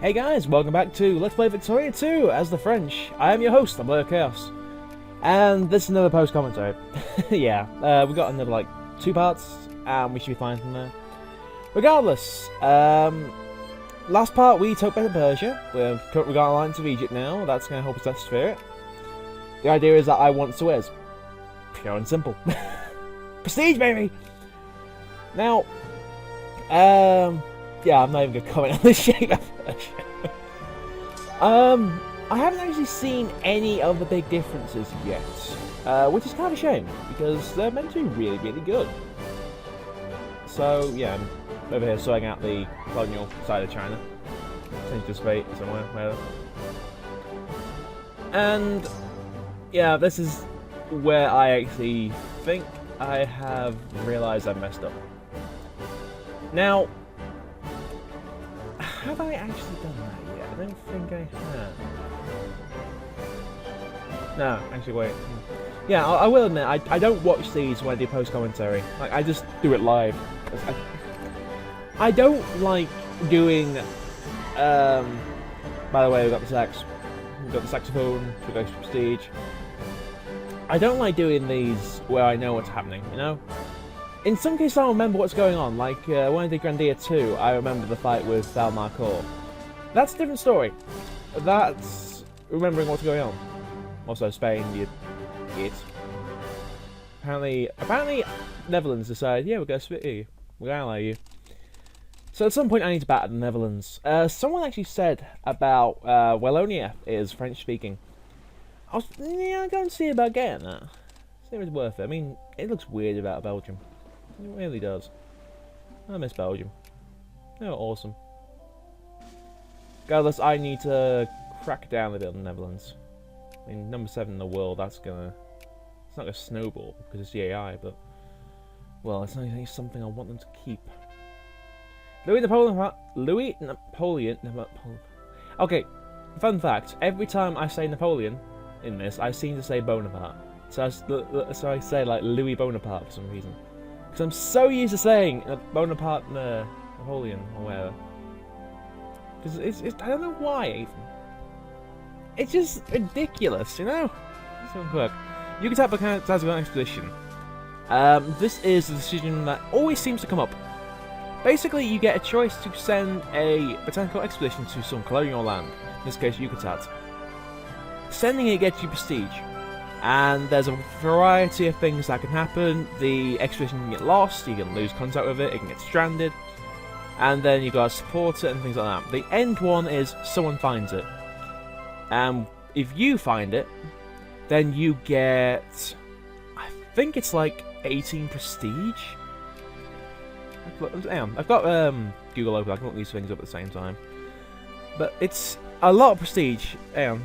Hey guys, welcome back to Let's Play Victoria 2 as the French. I am your host, I'm Blair Chaos. And this is another post-commentary. Yeah, we got another, 2 parts, and we should be fine from there. Regardless, last part we took back to Persia. We've currently got alliance of Egypt now, that's going to help us that spirit. The idea is that I want Suez. Pure and simple. Prestige, baby! Now, yeah, I'm not even going to comment on the shape of Persia. I haven't actually seen any of the big differences yet, which is kind of a shame, because they're meant to be really, really good. So, yeah, I'm over here sorting out the colonial side of China. Change this fate somewhere, wherever. And, yeah, this is where I actually think I have realised I've messed up. Now, have I actually done that yet? I don't think I have. No, actually, wait. Yeah, I will admit, I don't watch these when I do post-commentary. Like, I just do it live. I don't like doing... by the way, we've got the sax. We've got the saxophone, we've got prestige. I don't like doing these where I know what's happening, you know? In some cases I don't remember what's going on, like when I did Grandia 2, I remember the fight with Val Marcour. That's a different story. That's remembering what's going on. Also Spain, you idiot. Apparently Netherlands decided, yeah, we're going to split you. We're going to ally you. So at some point I need to batter the Netherlands. Someone actually said about Wallonia is French speaking. I'm going to see about getting that. See if it's worth it. I mean, it looks weird about Belgium. It really does. I miss Belgium. They were awesome. Regardless, I need to crack down a bit on the Netherlands. I mean, number 7 in the world, that's gonna... It's not gonna snowball, because it's the AI, but... Well, it's not something I want them to keep. Louis Napoleon... Okay, fun fact. Every time I say Napoleon in this, I seem to say Bonaparte. So I say, like, Louis Bonaparte for some reason. Because I'm so used to saying Bonaparte Napoleon or whatever. Because it's I don't know why even. It's just ridiculous, you know? So quick. You can tap a Tactical Expedition. This is a decision that always seems to come up. Basically, you get a choice to send a botanical expedition to some colonial land. In this case, Yucatan. Sending it gets you prestige. And there's a variety of things that can happen. The expedition can get lost, you can lose contact with it, it can get stranded, and then you gotta support it and things like that. The end one is someone finds it. And if you find it, then you get... I think it's like 18 prestige? Hang on, I've got Google open, I can look these things up at the same time. But it's a lot of prestige. Hang on.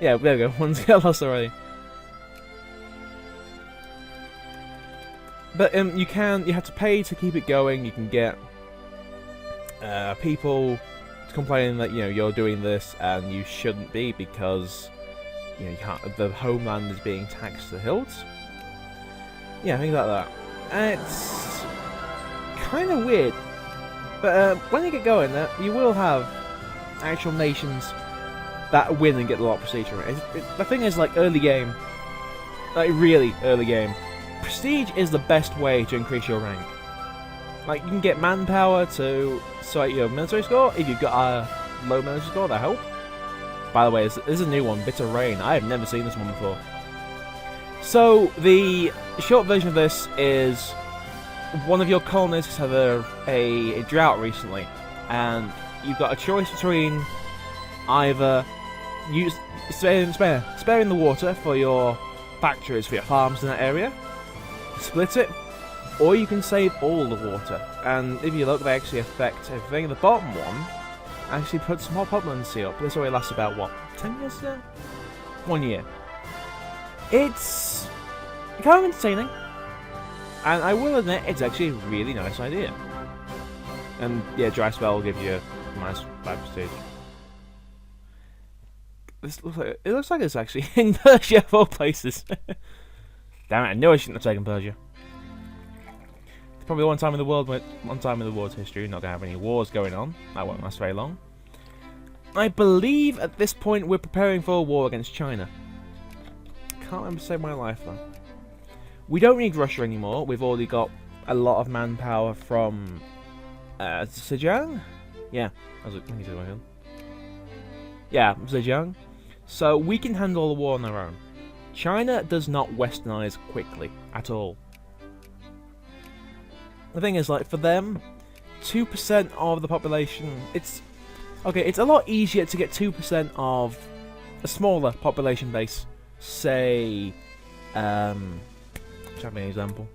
Yeah, there we go. One's got lost already. But you have to pay to keep it going. You can get people complaining that you're doing this and you shouldn't be because you can't. The homeland is being taxed to the hilt. Yeah, things like that. And it's kind of weird. But when you get going, you will have actual nations that win and get a lot of prestige from it. The thing is, like, early game, like, really early game, prestige is the best way to increase your rank. Like, you can get manpower to sort your military score. If you've got a low military score, that help. By the way, this is a new one, Bitter Rain. I have never seen this one before. So, the short version of this is one of your colonists had a drought recently, and you've got a choice between either sparing the water for your factories, for your farms in that area, split it, or you can save all the water. And if you look, they actually affect everything. The bottom one actually puts more potency up. This only lasts about, what, 10 years now? 1 year. It's kind of entertaining, and I will admit it's actually a really nice idea. And yeah, dry spell will give you a nice 5 prestige. It looks like it's actually in Persia of all places. Damn it, I knew I shouldn't have taken Persia. The probably one time in the world's history, not gonna have any wars going on. That won't last very long. I believe at this point we're preparing for a war against China. Can't remember to save my life though. We don't need Russia anymore. We've already got a lot of manpower from Zhejiang. Yeah, yeah, Zhejiang. So we can handle the war on our own. China does not westernize quickly at all. The thing is, like, for them, 2% of the population, it's a lot easier to get 2% of a smaller population base. Say, let's have an example.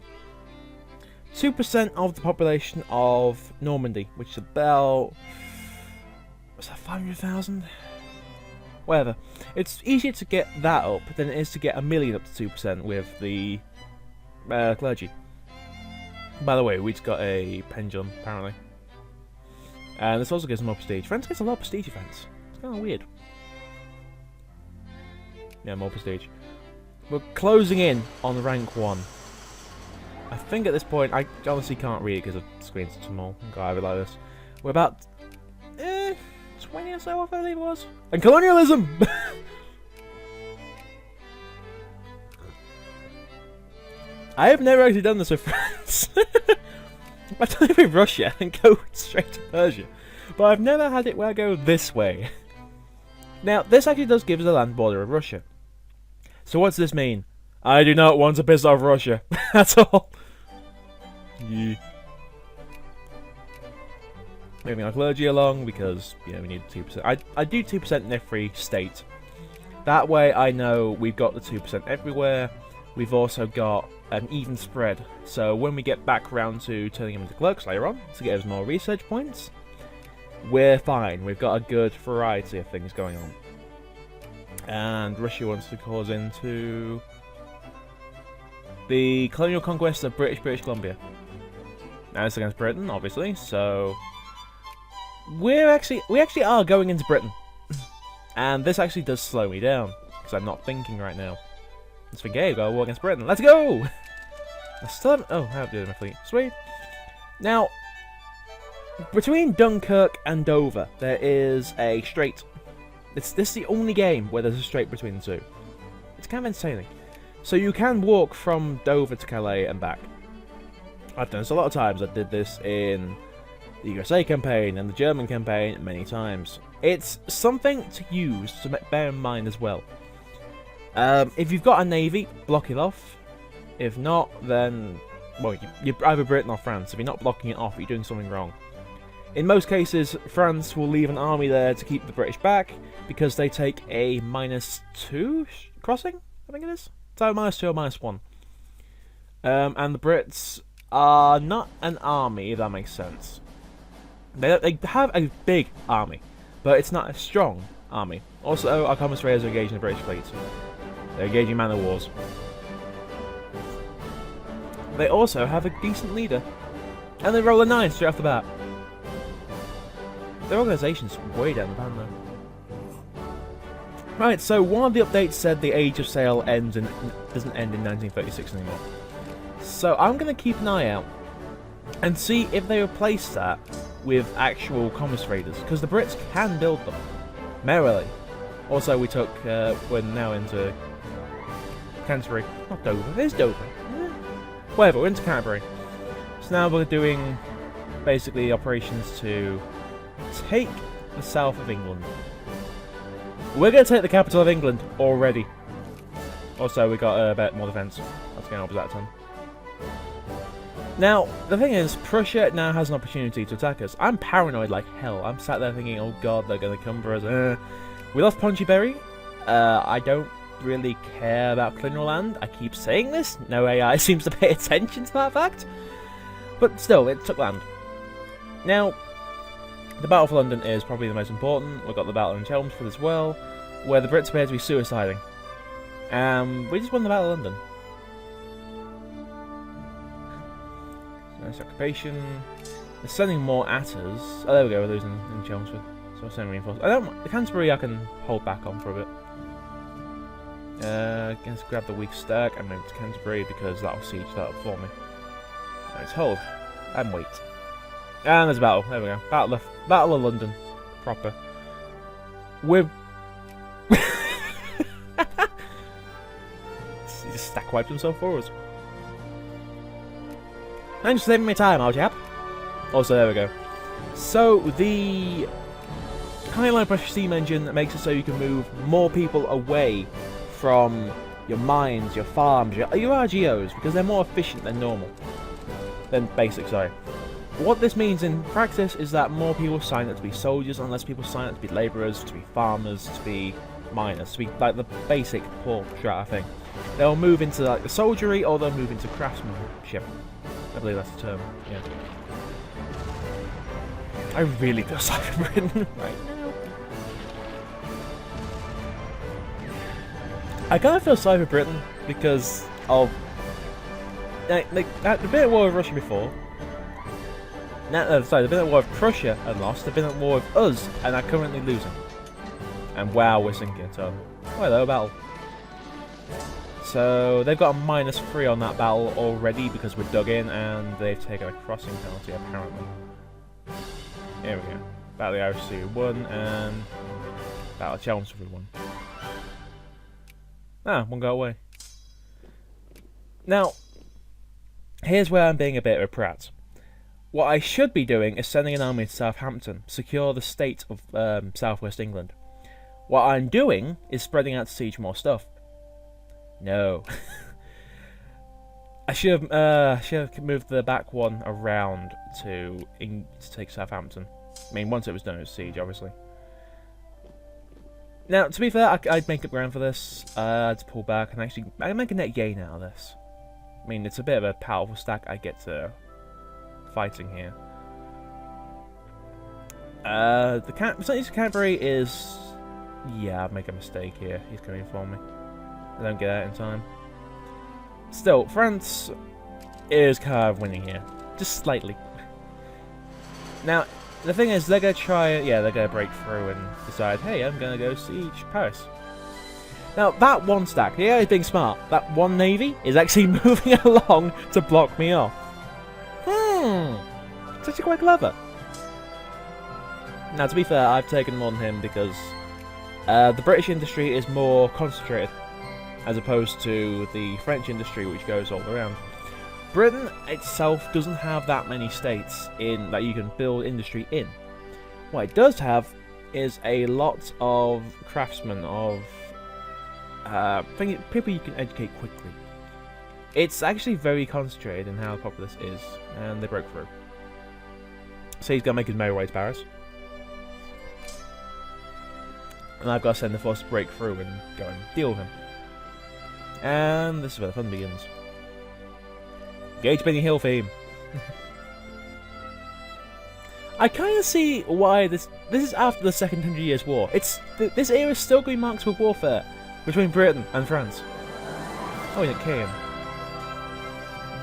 2% of the population of Normandy, which is about, what's that, 500,000? Whatever. It's easier to get that up than it is to get 1 million up to 2% with the clergy. By the way, we just got a pendulum, apparently. And this also gives more prestige. France gets a lot of prestige events. It's kind of weird. Yeah, more prestige. We're closing in on rank 1. I think at this point, I honestly can't read it because the screen's too small. I have it like this. We're about 20 or so off, I believe it was. And colonialism! I have never actually done this with France. I've done it with Russia and go straight to Persia. But I've never had it where I go this way. Now, this actually does give us a land border of Russia. So what does this mean? I do not want to piss off Russia. That's all. Yeah. Moving our clergy along because, you know, we need 2%. I do 2% in every state. That way I know we've got the 2% everywhere. We've also got an even spread. So when we get back around to turning them into clerks later on, to get us more research points, we're fine. We've got a good variety of things going on. And Russia wants to cause into the colonial conquest of British Columbia. Now it's against Britain, obviously, so we actually are going into Britain. And this actually does slow me down, because I'm not thinking right now. Let's think, hey, we've got a war against Britain. Let's go! I still haven't... Oh, I have to do my fleet. Sweet. Now, between Dunkirk and Dover, there is a strait. This is the only game where there's a strait between the two. It's kind of entertaining. So you can walk from Dover to Calais and back. I've done this a lot of times. I did this in the USA campaign and the German campaign many times. It's something to use to bear in mind as well. If you've got a navy, block it off. If not, then, well, you're either Britain or France. If you're not blocking it off, you're doing something wrong. In most cases, France will leave an army there to keep the British back because they take a -2 crossing, I think it is. It's either -2 or -1. And the Brits are not an army, if that makes sense. They have a big army, but it's not a strong army. Also, our Commerce Raiders are engaging the British fleet. They're engaging man of wars. They also have a decent leader. And they roll a 9 straight off the bat. Their organisation's way down the pan though. Right, so one of the updates said the Age of Sail doesn't end in 1936 anymore. So I'm going to keep an eye out and see if they replace that with actual Commerce Raiders, because the Brits can build them merrily. Also, we're now into Canterbury. Not Dover. It is Dover. Yeah. Whatever, we're into Canterbury. So now we're doing basically operations to take the south of England. We're going to take the capital of England already. Also, we got a bit more defence. That's going to help us out a ton. Now, the thing is, Prussia now has an opportunity to attack us. I'm paranoid like hell. I'm sat there thinking, oh god, they're going to come for us. We lost Pontyberry. I don't really care about colonial land. I keep saying this. No AI seems to pay attention to that fact. But still, it took land. Now, the Battle for London is probably the most important. We've got the Battle in Chelmsford as well, where the Brits appear to be suiciding. We just won the Battle of London. Nice occupation. They're sending more at us. Oh, there we go, we're losing in Chelmsford. So we're sending reinforcements. The Canterbury I can hold back on for a bit. Let's grab the weak stack and move to Canterbury because that'll siege that up for me. Nice hold. And wait. And there's a battle. There we go. Battle of London. Proper. We're... He just stack wiped himself for us. Thanks for saving me time, old chap. Also, there we go. So, the high line pressure steam engine that makes it so you can move more people away from your mines, your farms, your RGOs, because they're more efficient than normal. Than basic, sorry. What this means in practice is that more people sign up to be soldiers, and less people sign up to be labourers, to be farmers, to be miners, to be like the basic poor strata thing. They'll move into like the soldiery, or they'll move into craftsmanship. I believe that's the term, yeah. I really feel sorry for Britain right now. I kind of feel sorry for Britain because of they've been at war with Russia before. Now, sorry, they've been at war with Prussia and lost. They've been at war with us and are currently losing. And wow, we're sinking. So, oh, hello, battle. So they've got a -3 on that battle already because we're dug in, and they've taken a crossing penalty apparently. Here we go. Battle of the Irish Sea 1 and Battle of Chelmsford 1. Ah, one got away. Now, here's where I'm being a bit of a prat. What I should be doing is sending an army to Southampton, secure the state of southwest England. What I'm doing is spreading out to siege more stuff. No. I should have moved the back one around to take Southampton. I mean, once it was done, it was siege, obviously. Now, to be fair, I'd make up ground for this. I'd pull back and actually I'd make a net gain out of this. I mean, it's a bit of a powerful stack I get to fighting here. The percentage of Cadbury is... Yeah, I'd make a mistake here. He's coming for me. I don't get out in time. Still, France is kind of winning here. Just slightly. Now, the thing is, they're going to try... Yeah, they're going to break through and decide, hey, I'm going to go siege Paris. Now, that one stack, yeah, he's being smart. That one navy is actually moving along to block me off. It's actually quite clever. Now, to be fair, I've taken more than him because the British industry is more concentrated, as opposed to the French industry, which goes all around. Britain itself doesn't have that many states in that you can build industry in. What it does have is a lot of craftsmen, of people you can educate quickly. It's actually very concentrated in how popular this is, and they broke through. So he's going to make his merry way to Paris. And I've got to send the force to break through and go and deal with him. And this is where the fun begins. Engage Benny Hill theme. I kind of see why this is after the Second 100 Years' War. This era is still going to be marked with warfare between Britain and France. Oh, yeah, Caen.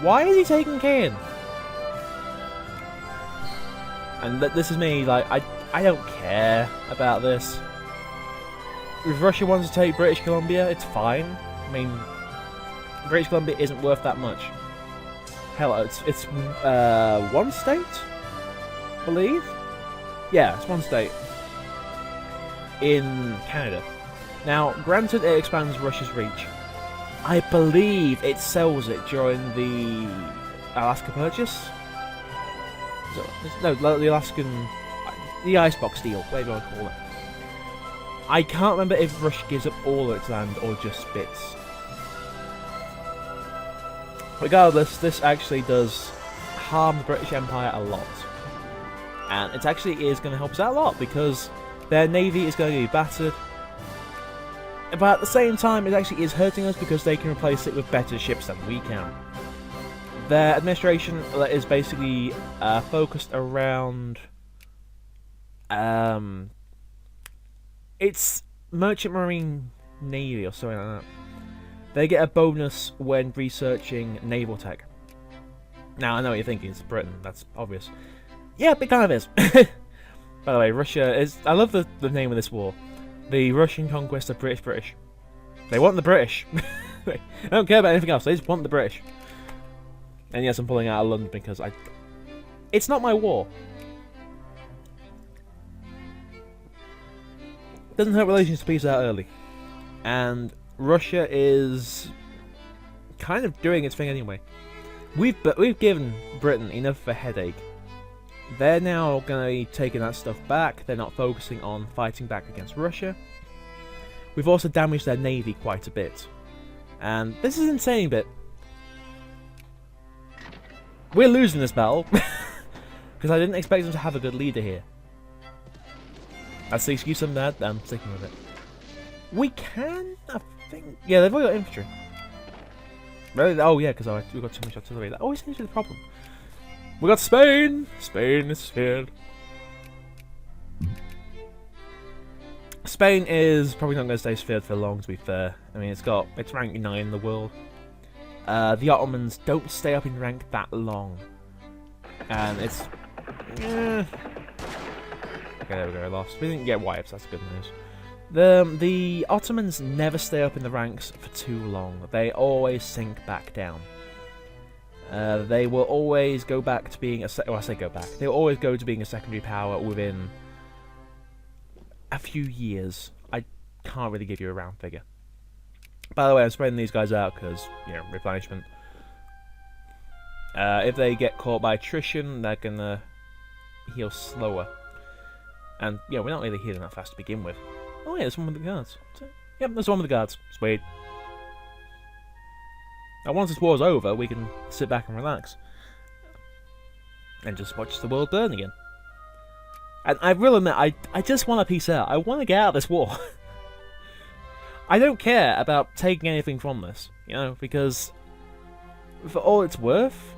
Why is he taking Caen? And this is me, like, I don't care about this. If Russia wants to take British Columbia, it's fine. I mean, British Columbia isn't worth that much. Hell, it's one state, I believe. Yeah, it's one state in Canada. Now, granted, it expands Russia's reach. I believe it sells it during the Alaska Purchase. No, the Alaskan, the Icebox deal, whatever you want to call it. I can't remember if Russia gives up all of its land or just bits. Regardless, this actually does harm the British Empire a lot. And it actually is going to help us out a lot because their navy is going to be battered. But at the same time, it actually is hurting us because they can replace it with better ships than we can. Their administration is basically focused around... it's Merchant Marine Navy or something like that. They get a bonus when researching naval tech. Now, I know what you're thinking, it's Britain, that's obvious. Yeah, it kind of is. By the way, Russia is... I love the name of this war. The Russian conquest of British. They want the British. They don't care about anything else, they just want the British. And yes, I'm pulling out of London because It's not my war. Doesn't hurt relations to peace out early. And Russia is kind of doing its thing anyway. We've given Britain enough of a headache. They're now going to be taking that stuff back. They're not focusing on fighting back against Russia. We've also damaged their navy quite a bit. And this is insane bit. We're losing this battle. Because I didn't expect them to have a good leader here. That's the excuse I'm sticking with it. We can, I think... Yeah, they've already got infantry. Really? Oh yeah, because we've got too much artillery. That always seems to be the problem. We got Spain! Spain is here. Spain is probably not going to stay sphered for long, to be fair. I mean, it's ranked 9 in the world. The Ottomans don't stay up in rank that long. And it's... Okay, there we go, I lost. We didn't get wipes, that's good news. The Ottomans never stay up in the ranks for too long. They always sink back down. They will always go back to being I say go back. They will always go to being a secondary power within a few years. I can't really give you a round figure. By the way, I'm spreading these guys out because, you know, replenishment. If they get caught by attrition, they're gonna heal slower. And, yeah, we're not really healing that fast to begin with. Oh yeah, there's one with the guards. Yep, there's one with the guards. Sweet. Now once this war's over, we can sit back and relax. And just watch the world burn again. And I will admit, I just want to peace out. I want to get out of this war. I don't care about taking anything from this, you know, because for all it's worth,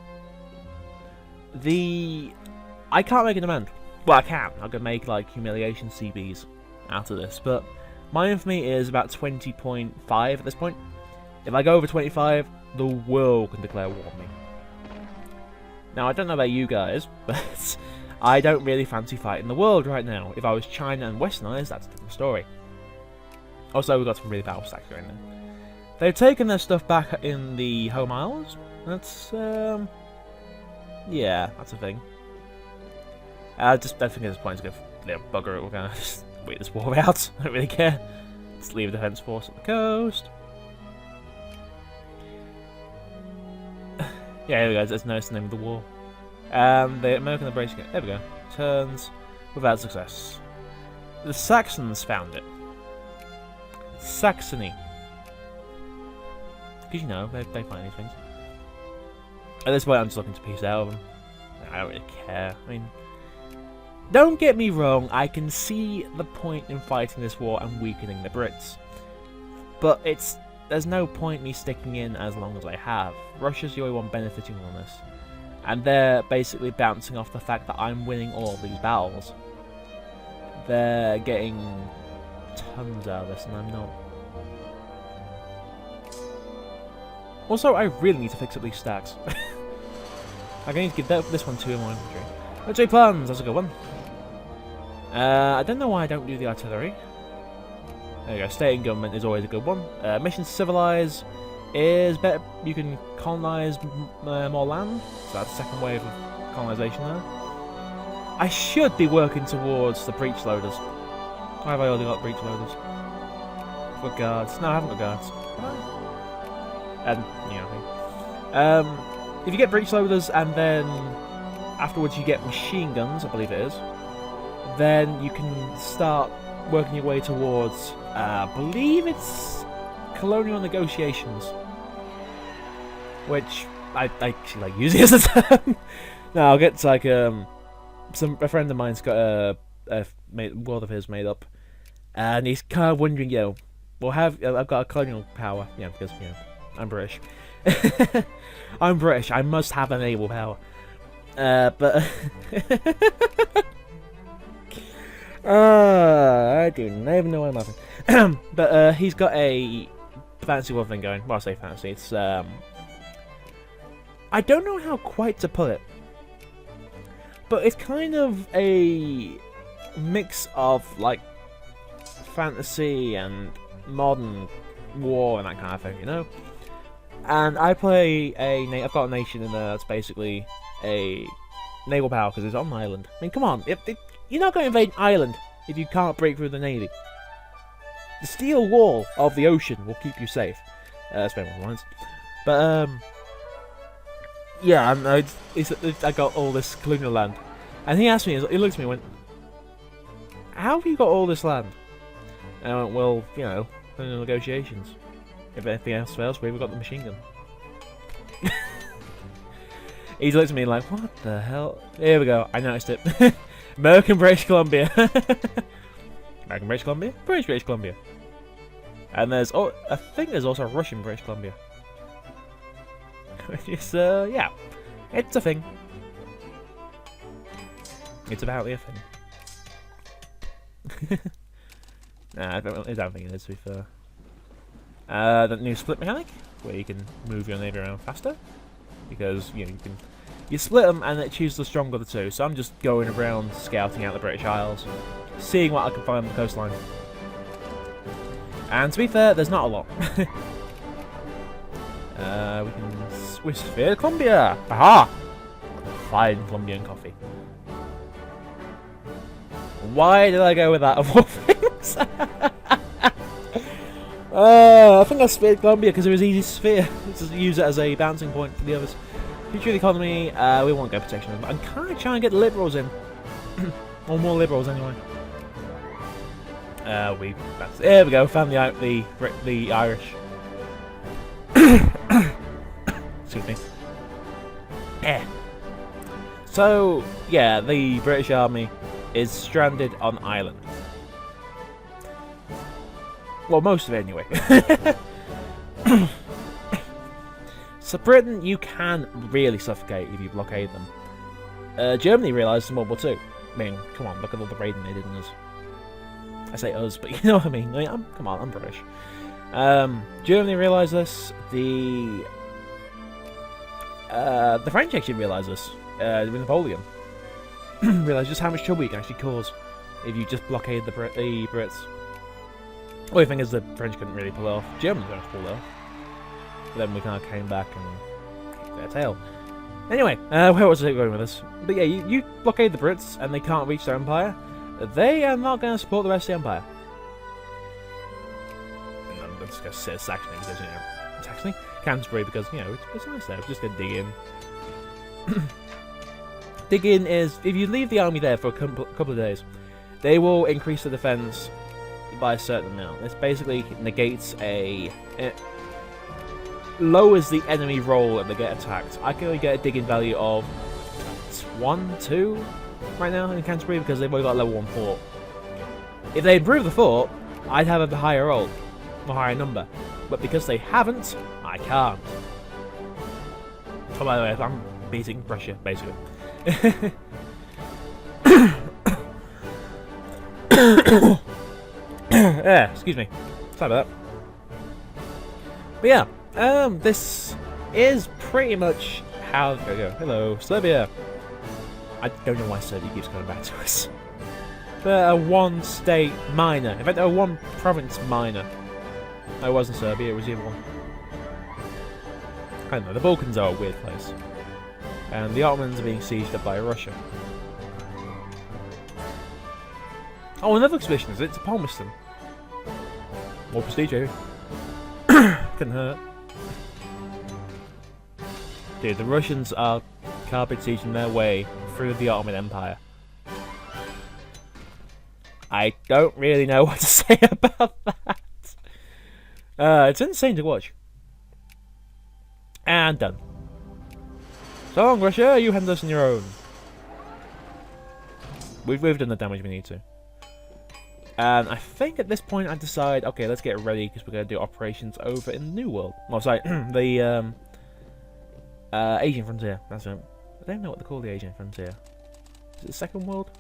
I can't make a demand. Well, I can. I can make, like, humiliation CBs out of this, but my infamy is about 20.5 at this point. If I go over 25, the world can declare war on me. Now, I don't know about you guys, but I don't really fancy fighting the world right now. If I was China and Westernized, that's a different story. Also, we've got some really powerful stacks going there. They've taken their stuff back in the home isles. That's, yeah, that's a thing. I just don't think at this point it's going to bugger it. We're going to just wait this war out. I don't really care. Let's leave a defense force at the coast. Yeah, here we go. That's nice, the name of the war. The American liberation. There we go. Turns without success. The Saxons found it. Saxony. Because, you know, they find these things. At this point, I'm just looking to peace out of them. I don't really care. I mean, don't get me wrong, I can see the point in fighting this war and weakening the Brits. But there's no point me sticking in as long as I have. Russia's the only one benefiting on this. And they're basically bouncing off the fact that I'm winning all of these battles. They're getting tons out of this and I'm not. Also, I really need to fix up these stacks. I need to give this one 2 in my infantry. Military plans, that's a good one. I don't know why I don't do the artillery. There you go, state and government is always a good one. Mission to civilize is better. You can colonize more land. So that's the second wave of colonization there. I should be working towards the breach loaders. Why have I already got breach loaders? For guards. No, I haven't got guards. And, you know, if you get breach loaders and then afterwards you get machine guns, I believe it is, then you can start working your way towards, I believe it's colonial negotiations, which I actually like using as a term. No, I'll get to, like, a friend of mine's got a world of his made up, and he's kind of wondering, you know, well, I've got a colonial power, you know, because, you know, I'm British. I'm British, I must have a naval power. But I do not even know why I'm laughing. But he's got a fancy one thing going. Well, I say fancy. It's I don't know how quite to put it, but it's kind of a mix of like fantasy and modern war and that kind of thing, you know. And I play I've got a nation in there that's basically a naval power because it's on an island. I mean, come on, you're not going to invade an island if you can't break through the navy. The steel wall of the ocean will keep you safe. Spend more lines. But yeah, I got all this colonial land, and he asked me. He looked at me and went, "How have you got all this land?" And I went, "Well, you know, in the negotiations. If anything else fails, we've got the machine gun." He looked at me like, "What the hell?" Here we go. I noticed it. American British Columbia. American British Columbia. British Columbia. And there's, oh, I think there's also Russian British Columbia. It's yeah, it's a thing. It's apparently a thing. Nah, I don't think it is, to be fair. The new split mechanic, where you can move your navy around faster, because you know you split them and it chooses the stronger of the two. So I'm just going around scouting out the British Isles, seeing what I can find on the coastline. And to be fair, there's not a lot. We can Swiss Sphere Columbia. Aha! Fine Colombian coffee. Why did I go with that of all things? I think I spared Columbia because it was easy to sphere. Just use it as a bouncing point for the others. Future of the economy, we won't go protection, but I'm kind of trying to get the liberals in. Or more liberals anyway. There we go, found the Irish. Excuse me. Yeah. So, yeah, the British Army is stranded on island. Well, most of it anyway. So Britain, you can really suffocate if you blockade them. Germany realised in World War II. I mean, come on, look at all the raiding they did in us. I say us, but you know what I mean. Come on, I'm British. Germany realised this. The French actually realised this. With Napoleon. Realised just how much trouble you can actually cause if you just blockade the Brits. Only thing is the French couldn't really pull it off. Germans managed to pull it off. But then we kind of came back and kicked their tail. Anyway, where was I going with this? But yeah, you blockade the Brits and they can't reach their empire. They are not going to support the rest of the empire. And I'm just going to say Saxony because, you know, Saxony? Canterbury because, you know, it's nice there. It's just going to dig in. Dig in is, if you leave the army there for a couple of days, they will increase the defense by a certain amount. This basically negates it lowers the enemy roll and they get attacked. I can only get a digging value of 1, 2 right now in Canterbury because they've only got level 1 fort. If they improve the fort, I'd have a higher roll, a higher number. But because they haven't, I can't. Oh, by the way, I'm beating Russia, basically. Yeah, excuse me. Sorry about that. But yeah, this is pretty much how it's gonna go. Hello, Serbia. I don't know why Serbia keeps coming back to us. They're a one-state minor. In fact, they're a one-province minor. No, it wasn't Serbia, it was the other one. I don't know, the Balkans are a weird place. And the Ottomans are being sieged up by Russia. Oh, another expedition, is it? To Palmerston. More prestige, eh? Couldn't hurt. Dude, the Russians are carpet sieging their way through the Ottoman Empire. I don't really know what to say about that. It's insane to watch. And done. So long, Russia, you handle this on your own. We've done the damage we need to. And I think at this point I decide, okay, let's get ready because we're going to do operations over in the New World. Oh, sorry, the Asian Frontier. That's it. I don't know what they call the Asian Frontier. Is it the Second World?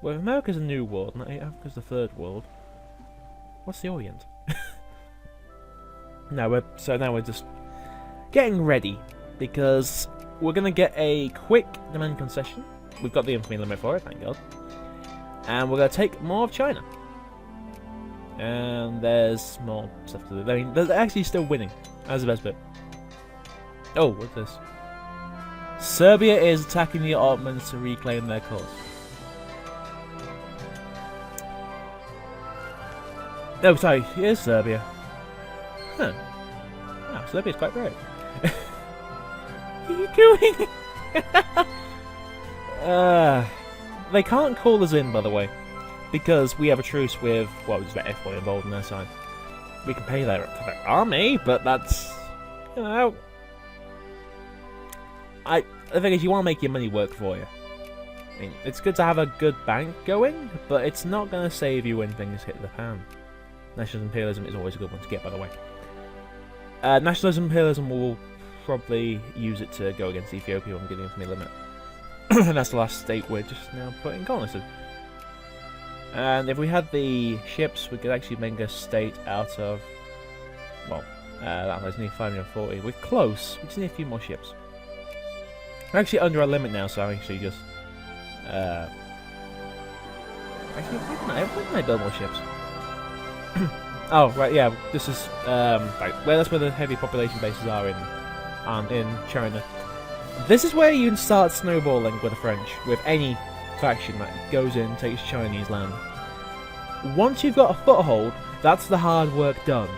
Well, if America's a New World, and Africa's the Third World, what's the Orient? So now we're just getting ready because we're going to get a quick demand concession. We've got the infamy limit for it, thank God. And we're going to take more of China. And there's more stuff to do. I mean, they're actually still winning. That's the best bit. Oh, what's this? Serbia is attacking the Ottomans to reclaim their cause. No, sorry, it is Serbia. Huh. Wow, Serbia's quite brave. What are you doing? They can't call us in, by the way, because we have a truce with, well, there's about F1 involved on their side. We can pay their army, but that's, you know... The thing is, you want to make your money work for you. I mean, it's good to have a good bank going, but it's not going to save you when things hit the fan. Nationalism imperialism is always a good one to get, by the way. Nationalism imperialism will probably use it to go against Ethiopia when we get the infamy limit. And that's the last state we're just now putting colonists in. And if we had the ships, we could actually make a state out of... Well, that was near 540. We're close. We just need a few more ships. We're actually under our limit now, so I'm actually just... Actually, why didn't I build more ships? Oh, right, yeah, this is... right, well, that's where the heavy population bases are in China. This is where you can start snowballing with the French, with any faction that goes in and takes Chinese land. Once you've got a foothold, that's the hard work done.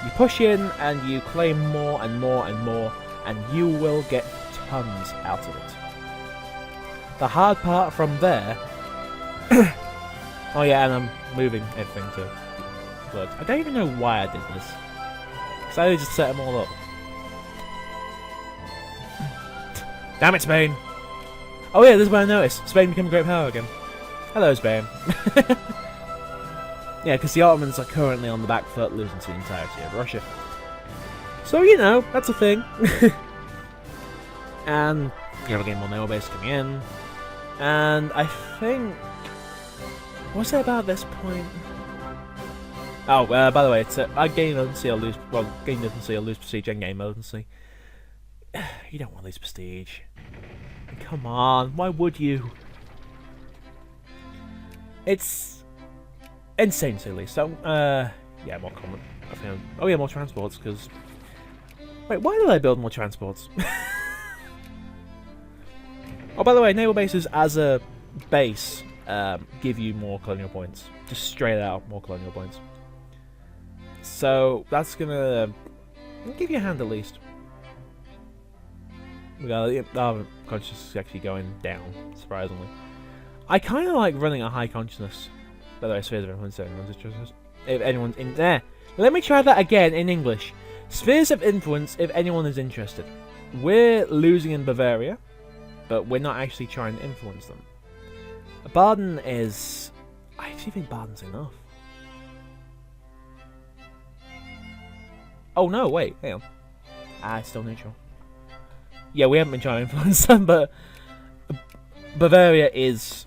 You push in and you claim more and more and more, and you will get tons out of it. The hard part from there... Oh yeah, and I'm moving everything to... Look, I don't even know why I did this. Because I just set them all up. Damn it, Spain! Oh yeah, this is what I noticed. Spain became a great power again. Hello, Spain. Yeah, because the Ottomans are currently on the back foot, losing to the entirety of Russia. So, you know, that's a thing. And you have a game more naval base coming in. And I think... What's it about this point? Oh, by the way, it's I gain potency or lose... Well, gain potency or lose prestige and gain potency. You don't want to lose prestige. Come on, why would you? It's insane silly. So, yeah, more common. I think. Oh yeah, more transports. Because wait, why did I build more transports? Oh, by the way, naval bases as a base give you more colonial points. Just straight out more colonial points. So that's gonna give you a hand at least. We got our consciousness is actually going down, surprisingly. I kind of like running a high consciousness. By the way, spheres of influence, if anyone's in there. Let me try that again in English. Spheres of influence, if anyone is interested. We're losing in Bavaria, but we're not actually trying to influence them. Baden is... I actually think Baden's enough. Oh no, wait, hang on. It's still neutral. Yeah, we haven't been trying to influence them, but Bavaria is...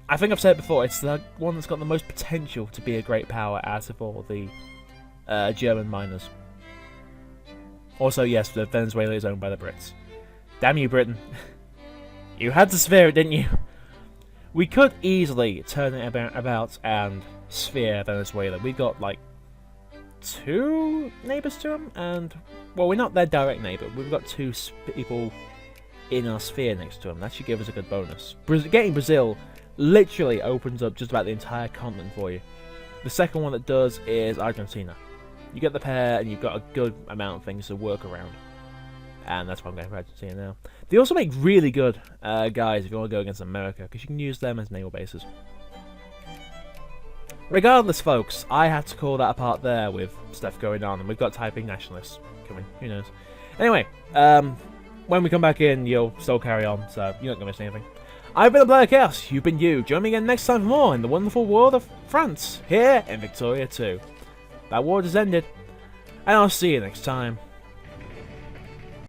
I think I've said it before, it's the one that's got the most potential to be a great power out of all the German miners. Also, yes, Venezuela is owned by the Brits. Damn you, Britain. You had to sphere it, didn't you? We could easily turn it about and sphere Venezuela. We've got, like, 2 neighbours to them, and... Well, we're not their direct neighbour. We've got 2 people in our sphere next to them. That should give us a good bonus. Getting Brazil literally opens up just about the entire continent for you. The second one that does is Argentina. You get the pair, and you've got a good amount of things to work around. And that's why I'm going for Argentina now. They also make really good guys if you want to go against America, because you can use them as naval bases. Regardless, folks, I had to call that apart there with stuff going on, and we've got typing nationalists coming. Who knows? Anyway, when we come back in, you'll still carry on, so you're not going to miss anything. I've been a Black Chaos, you've been you. Join me again next time for more in the wonderful world of France, here in Victoria 2. That war has ended, and I'll see you next time.